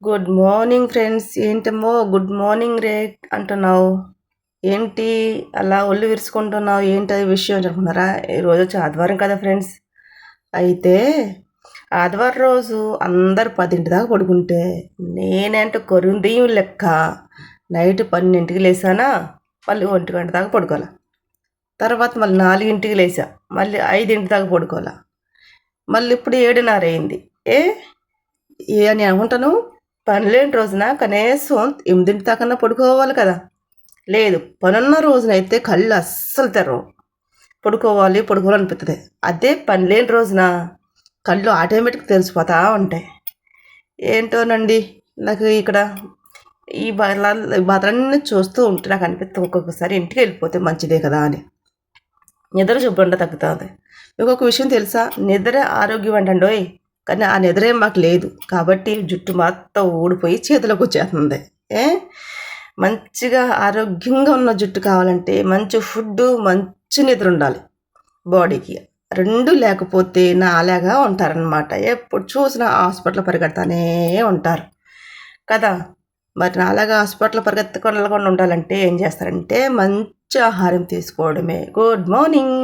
Good morning friends. ఏంటమ్మో good morning రే అంటున్నావు? ఏంటి అలా ఒళ్ళు విరుచుకుంటున్నావు? ఏంటి అది విషయం అనుకున్నారా? ఈరోజు వచ్చి ఆదివారం కదా ఫ్రెండ్స్. అయితే ఆదివారం రోజు అందరు 10 దాకా పడుకుంటే నేనంటే కొరిందీయం లెక్క నైట్ 12కి లేసానా, మళ్ళీ 1 గంట దాకా పడుకోవాలా. తర్వాత మళ్ళీ 4కి లేసా, మళ్ళీ 5 దాకా పడుకోవాలా. మళ్ళీ ఇప్పుడు 7:30 అయింది. ఏ అని అనుకుంటాను. పని లేని రోజున కనీసం 8 దాకన్నా పడుకోవాలి కదా. లేదు, పనున్న రోజునైతే కళ్ళు అస్సలు తెరవు. పడుకోవాలనిపిస్తుంది. అదే పని లేని రోజున కళ్ళు ఆటోమేటిక్ తెలిసిపోతూ ఉంటాయి. ఏంటోనండి, నాకు ఇక్కడ ఈ బాధలన్నీ చూస్తూ ఉంటే నాకు అనిపిస్తుంది ఒక్కొక్కసారి ఇంటికి వెళ్ళిపోతే మంచిదే కదా అని. నిద్ర శుభ్రంగా తగ్గుతుంది. ఇంకొక విషయం తెలుసా? నిద్ర ఆరోగ్యం అంటండోయ్, కానీ ఆ నిద్రేం మాకు లేదు కాబట్టి జుట్టు మొత్తం ఊడిపోయి చేతిలోకి వచ్చేస్తుంది. మంచిగా ఆరోగ్యంగా ఉన్న జుట్టు కావాలంటే మంచి ఫుడ్, మంచి నిద్ర ఉండాలి బాడీకి. 2 లేకపోతే నాలాగా ఉంటారనమాట. ఎప్పుడు చూసినా హాస్పిటల్ పరిగెడతానే ఉంటారు కదా. మరి నాలాగా హాస్పిటల్ పరిగెత్తకుండా ఉండాలంటే ఏం చేస్తారంటే మంచి ఆహారం తీసుకోవడమే. Good morning.